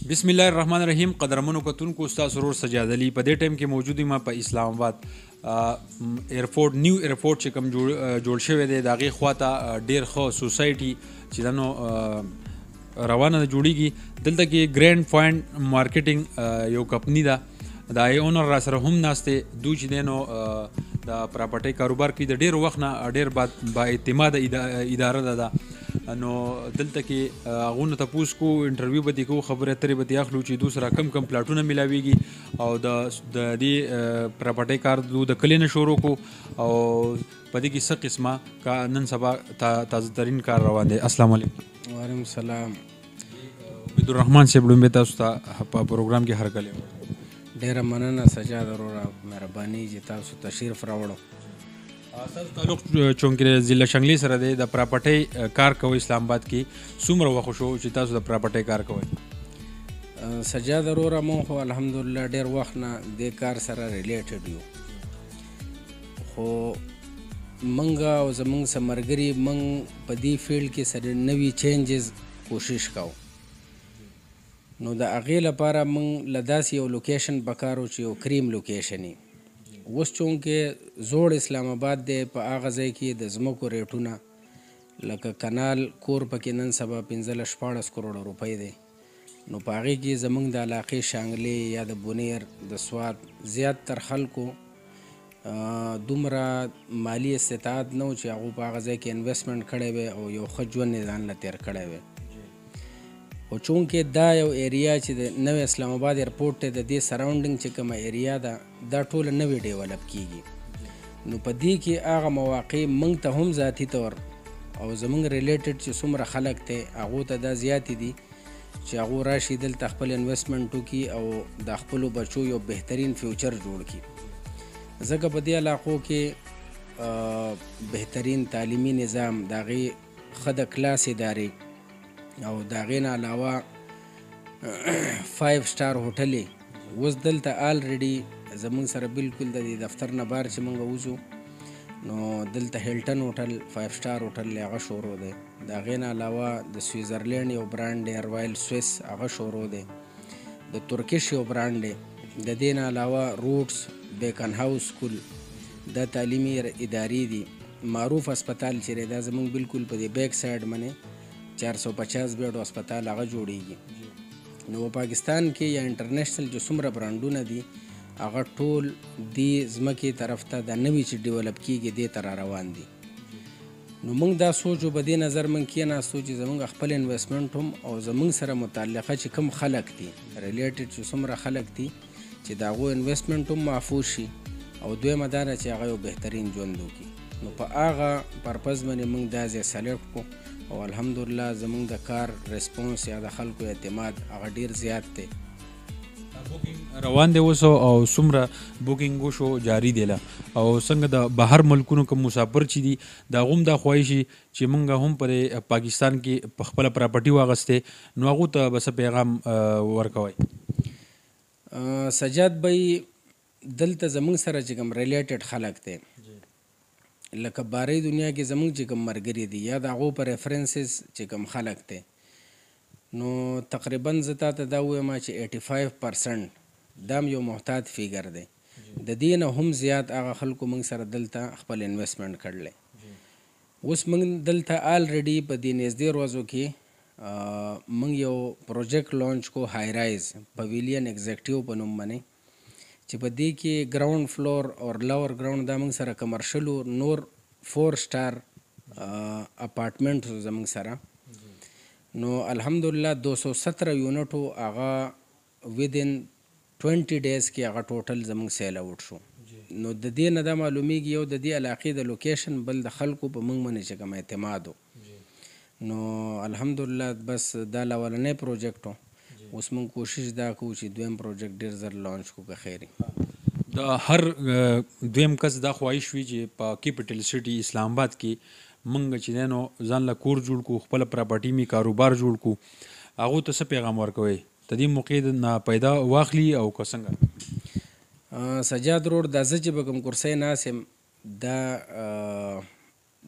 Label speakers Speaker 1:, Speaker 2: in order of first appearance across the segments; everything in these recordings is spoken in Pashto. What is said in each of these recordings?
Speaker 1: بسم الله الرحمن الرحیم. قدرمنو کتونکو، ستاسو ورور سجاد علي په دې ټایم کې موجود یم په اسلام آباد ایرپورټ، نیو ایرپورټ چې کوم جوړ شوی دی د هغې خواته ډېر ښه سوسایټي چې دا نو روانه ده جوړیږي. دلته کې ګرینډ پوینټ مارکیټینګ یو کمپني ده، د هغې اونر را سره هم ناست دی. دوی چې دی نو د پراپرټۍ کاروبار کوي، د ډېر وخت نه ډېر با اعتماده اداره ده. نو دلته کې هغو نه تپوس کو، انټرویو به دې کوو، خبرې اترې به دې اخلو چې دوی سره کم پلاټونه میلاویږي او د دې پراپرټۍ کار دوی د کلي نه شروع کو او په دې کې څه قسمه نن سبا تازه ترین کار روان دی. السلام علیکم.
Speaker 2: وعلیکم السلام.
Speaker 1: عبدالرحمن صاحب لومبې تاسو ته په پروګرام کې هرکلی.
Speaker 2: ډېره مننه سجاد وروره، مهرباني چې تاسو تشریف راوړو.
Speaker 1: تاسو تعلق چونکې ضلع شنګلې سره دی، د پراپرټۍ کار کوئ اسلام آباد کې. څومره وخت شو چې تاسو د پراپرټۍ کار کوئ؟
Speaker 2: سجاد وروره مونږ خو الحمدلله ډېر وخت نه دې کار سره ریلیټډ یو، خو مونږ او زمونږ څه ملګري مونږ په دې فیلډ کې سره نوي چینجز کوشش کوو. نو د هغې لپاره مونږ له داسې یو لوکیشن پکار و چې یو کریم لوکیشن وي. اوس چونکې زوړ اسلام آباد دی، په هغه ځای کې د ځمکو ریټونه لکه کنال کور پکې نن سبا 15-14 کروړه روپۍ دی. نو په هغې کې زموږ د علاقې شانګلې یا د بونیر د سوات زیات تر خلکو دومره مالی استطاعت نه و چې هغو په هغه ځای کې انویسټمنټ کړی وی او یو ښه ژوند یې ځان له تېر کړی وی. خو چونکې دا یو ایریا چې د نوی اسلام آباد ایرپورټ دی، د دې سراونډنګ چې کومه ایریا ده دا ټوله نوې ډیولپ کیږي. نو په دې کې هغه مواقع موږ ته هم ذاتي طور او زموږ ریلیټډ چې څومره خلک دی هغو ته دا زیاتې دي چې هغو راشي دلته خپل انویسټمنټ وکړي او د خپلو بچو یو بهترین فیوچر جوړ کړي. ځکه په دې علاقو کې بهترین تعلیمي نظام، د هغې ښه د کلاس ادارې او د هغې نه علاوه 5 سټار هوټلې اوس دلته آلریډي زمونږ سره بالکل د دې دفتر نه بار چې موږ وځو نو دلته هیلټن هوټل 5 سټار هوټل دی، هغه شروع دی. د هغې نه علاوه د سویزرلینډ یو برانډ دی رویل سویس، هغه شروع دی. د ترکش یو برانډ دی. د دې نه علاوه روټس، بیکن هاوس سکول، دا تعلیمي ادارې دي. معروف اسپتال چې دی دا زمونږ بالکل په دې بیک سایډ باندې 450 بیډو اسپتال هغه جوړیږي. نو پاکستان کې یا انټرنیشنل جو څومره برانډونه دي هغه ټول دې ځمکې طرف ته د نوي چې ډیولپ کیږي دې ته را روان دي. نو موږ دا سوچو، په دې نظر موږ کېناستو چې زموږ خپل انویسټمنټ هم او زموږ سره متعلقه چې کوم خلک دي ریلیټډ چې څومره خلک دي چې د هغو انویسټمنټ هم محفوظ شي او دویمه دا ده چې هغه یو بهترین ژوند وکړي. نو په هغه پرپز باندې موږ دا ځای سلیکټ کړو او الحمدلله زمونږ د کار ریسپونس یا د خلکو اعتماد هغه ډیر زیات دی.
Speaker 1: روان دی اوس او څومره بوکینګ وشو جاری دی له او څنګه د بهر ملکونو کوم مسافر چې دي د هغوم دا خواهش چې موږ هم په پاکستان کې په خپله پراپرټي واغستې نو هغو ته به څه پیغام ورکوئ؟
Speaker 2: سجاد بھائی دلته زمونږ سره چې کوم ریلیټډ خلک دی لکه باری دنیا کې زمونږ چې کوم مرګري دي یا د هغو په ریفرنسز چې کوم خلک دی نو تقریبا زه تا ته دا ووایم چې 85% دا هم یو محتاط فیګر دی. د دې نه هم زیات هغه خلکو موږ سره دلته خپل انویسټمنټ کړلی. اوس موږ دلته آلریډي په دې نږدې ورځو کې موږ یو پروجیکټ لانچ کو، های رایز پویلین ایگزیکټیو په نوم باندې، چې په دې کې ګراوند فلور او لور ګراوند دا موږ سره کمرشل نور 4 سټار اپارټمنټ زموږ سره. نو الحمدلله 217 یونټو هغه ودین 20 ډیز کې هغه ټوټل زموږ سیل اوټ شو. نو د دې نه دا معلومیږي یو د دې علاقې د لوکیشن، بل د خلکو په موږ باندې چې کوم اعتماد و. نو الحمدلله بس دا لولنی پروجیکټ و. اوس موږ کوشش دا کوو چې دویم پروجیکټ ډېر زر لانچ کړو که خیر وي.
Speaker 1: د هر دویم کس دا خواهش وي چې په کیپټل سټي اسلام آباد کې موږ چې دی نو ځان له کور جوړ کړو، خپله پراپرټي مې کاروبار جوړ کړو، هغو ته څه پیغام ورکوئ؟ د دې موقع نه پیدا واخلي او که څنګه؟
Speaker 2: سجاد روډ دا زه چې به کوم کرسۍ ناست یم دا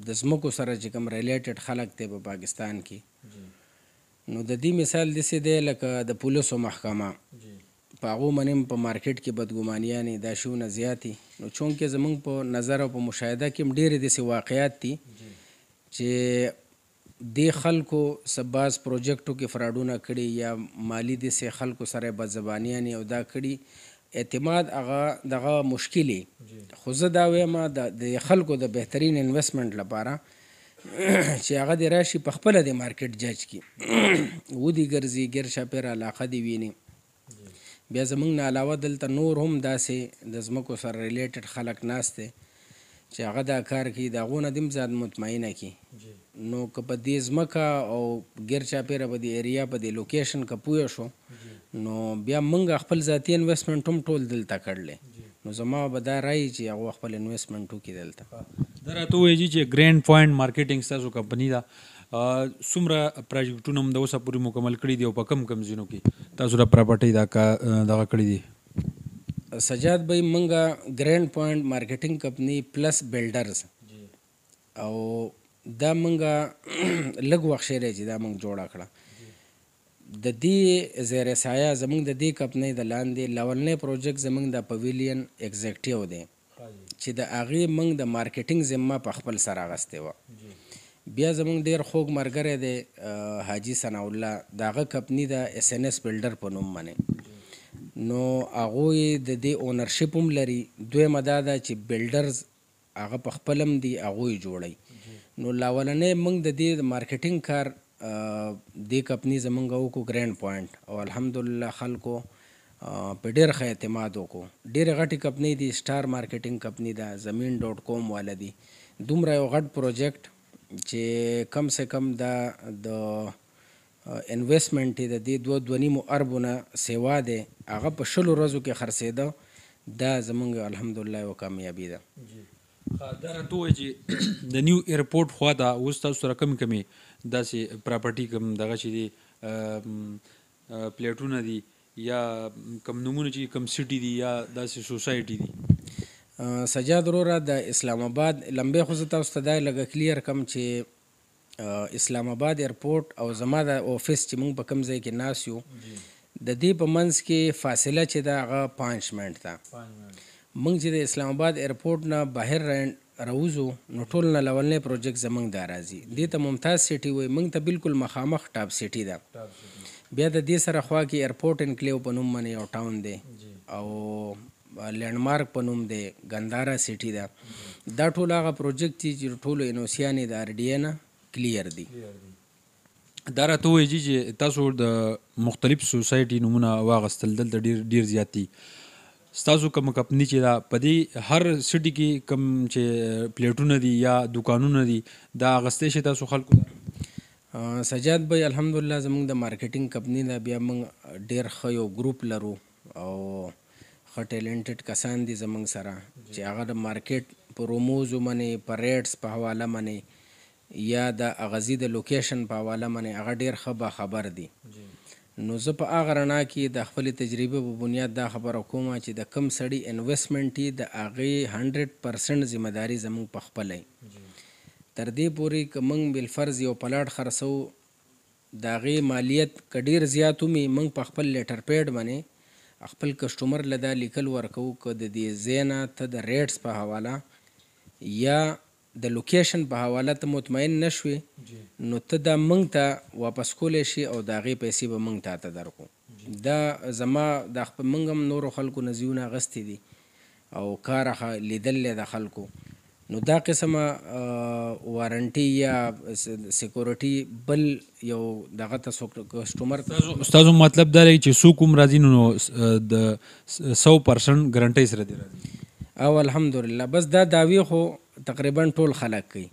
Speaker 2: د ځمکو سره چې کوم ریلیټډ خلک دی په پاکستان کې نو د دې مثال داسې دی لکه د پولیسو محکمه په هغو باندې هم په مارکیټ کې بدګمانیانې دا شیونه زیات دي. نو چونکې زموږ په نظر او په مشاهده کې هم ډېرې داسې واقعیات دي چې دې خلکو څه بعض پروجیکټو کې فراډونه کړي یا مالي داسې خلکو سره یې بدزبانیانې او دا کړي اعتماد هغه دغه مشکل خو زه دا وایم د خلکو د بهترین انویسټمنټ لپاره چې هغه دې راشي په خپله د مارکیټ جج کړي ودې ګرځي ګیر چاپېره علاقه دې ویني. بیا زموږ نه علاوه دلته نور هم داسې د ځمکو سره ریلیټډ خلک ناست دی چې هغه دا کار کوي د هغو نه دې هم زیات مطمئنه کړي. نو که په دې ځمکه او ګیر چاپېره په دې ایریا په دې لوکیشن که پوه شو نو بیا موږ خپل ذاتي انویسټمنټ هم ټول دلته کړلی. نو زما به دا رایي چې هغه خپل انویسټمنټ وکړي دلته.
Speaker 1: دا راته ووایي چې ګرینډ پوینټ مارکیټینګ ستاسو کمپني ده څومره پروجیکټونه هم د اوسه پورې مکمل کړي دي او په کم کم ځینو کې تاسو د پراپرټۍ دغه کړي دي؟
Speaker 2: سجاد بھائی منګه ګرینډ پوینټ مارکیټینګ کمپنی پلس بلډرز او دا منګه لږ وخت شوی چې دا منګ جوړه کړه. د دې زیر سایه زمونږ د دې کمپنۍ د لاندې لولنی پروجیکټ زمونږ د پویلین ایگزیکټیو دی چې د هغې موږ د مارکیټینګ ذمه په خپل سر اخیستې وه. بیا زمونږ ډېر خوږ ملګری دی حاجي ثناء الله د هغه کمپني د اس ان اس بلډر په نوم باندې نو هغوی د دې اونرشپ هم لري. دویمه دا ده چې بلډرز هغه په خپل هم دي هغوی جوړوي. نو لاولنی موږ د دې مارکیټینګ کار دې کمپني زمونږ وکړو ګرینډ پوینټ او الحمدلله خلکو په ډېر ښه اعتماد وکړو. ډېرې غټې کمپنۍ دي سټار مارکیټینګ کمپني ده زمین ډاټ کوم والا دي. دومره یو غټ پروجیکټ چې کم سے کم دا د انویسټمنټ د دې 2.5 اربو نه سیوا دی هغه په 20 ورځو کې خرڅېده. دا زمونږ الحمدلله یو کامیابي ده.
Speaker 1: دا راته ووایي چې د نیو ایرپورټ خوا ته اوس تاسو سره کمې کمې داسې پراپرټي کم دغه چې دي پلیټونه دي یا کم نومونه چې کم سټي دي یا داسې سوسایټي دي؟
Speaker 2: سجاد وروره د اسلام آباد لمبې خو زه تاسو ته دا لږه کلیر کم چې اسلام آباد ایرپورټ او زما د اوفیس چې موږ په کوم ځای کې ناست یو د دې په منځ کې فاصله چې ده هغه 5 منټ ده. موږ چې د اسلام آباد ایرپورټ نه بهر راوځو نو ټول نه لولنی پروجیکټ زموږ دا راځي. دې ته ممتاز سټي وایي. موږ ته بالکل مخامخ ټاپ سټي ده. بیا د دې سره خوا کې ایرپورټ انکلیو په نوم باندې یو ټاون دی او لینډمارک په نوم دی ګندارا سټي ده. دا ټول هغه پروجیکټ دي چې ټولو انوسیانې د آر ډي اې نه کلیر دي.
Speaker 1: دا راته ووایي چې تاسو د مختلف سوسایټي نومونه واخیستل دلته ډېر زیات دي. ستاسو کوم کمپني چې دا په دې هر سټي کې کوم چې پلیټونه دي یا دوکانونه دي دا اخیستی شي تاسو خلکو ته؟
Speaker 2: سجاد بھائی الحمدلله زموږ د مارکیټینګ کمپني ده. بیا موږ ډېر ښه یو ګروپ لرو او ښه ټیلنټډ کسان دي زموږ سره چې هغه د مارکیټ په روموزو باندې په ریټس په حواله باندې یا د اغازي د لوکیشن په حواله باندې هغه ډېر ښه باخبر دي. نو زه په هغه رڼا کې د خپلې تجربې په بنیاد دا خبره کوم چې د کم سړي انویسټمنټ یې د هغې 100% ذمهداري زموږ په خپله تر دې پورې که موږ بالفرض یو پلاټ خرڅو د هغې مالیت که ډېر زیات ومي موږ په خپل لیټر پیډ باندې خپل کسټمر له دا لیکل ورکوو که د دې ځای نه ته د ریټس په حواله یا د لوکیشن په حواله ته مطمئن نه شوې نو ته دا موږ ته واپس کولی شي او د هغې پیسې به موږ ته درکو. دا زما د موږ هم نورو خلکو نه زیونه اخیستې دي او کار لیدلی د خلکو. نو دا قسمه وارنټي یا سیکورټي بل یو دغه ته کسټمر
Speaker 1: ستاسو مطلب دا دی چې څوک هم راځي نو د 100% ګارنټۍ سره دی راځي؟
Speaker 2: او الحمدلله بس دا دعوی خو تقریبا ټول خلک کوي.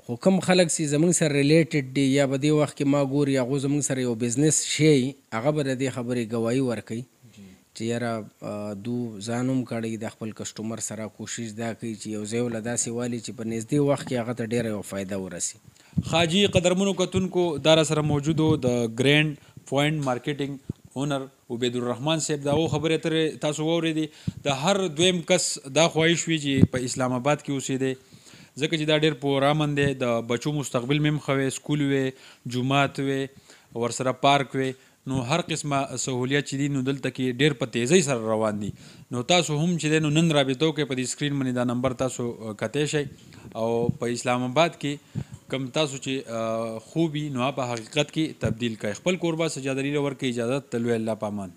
Speaker 2: خو کوم خلک چې زموږ سره ریلیټډ دي یا په دې وخت کې ما ګوري هغو زموږ سره یو بزنس شي هغه به د دې خبرې ګواهي ورکوي چې یاره دو ځان هم کړی د خپل کسټمر سره کوشش دا کوي چې یو ځای له داسې والي چې په نږدې وخت کې هغه ته ډېره یو فایده ورسي.
Speaker 1: حاجي قدرمنو کتونکو دا سره موجودو د ګرینډ پوینټ مارکیټینګ اونر عبید الرحمن صاحب دا و خبرې ترې تاسو واورېدې. د هر دویم کس دا خواهش وي چې په اسلام آباد کې اوسېدی ځکه چې دا ډېر پرامن دی، د بچو مستقبل مې هم ښه وی، سکول وی، جومات وی، ورسره پارک وی، نو هر قسمه سهولیت چې دي نو دلته کې ډېر په تیزۍ سره روان دي. نو تاسو هم چې دی نو نن رابطه وکړئ، په دې سکرین باندې دا نمبر تاسو کتی شئ، او په اسلام آباد کې کم تاسو چې خوب وي نو په حقیقت کې تبدیل کړئ. خپل کوربه سجاد علي ورکړئ اجازت. تلوي الله پامان.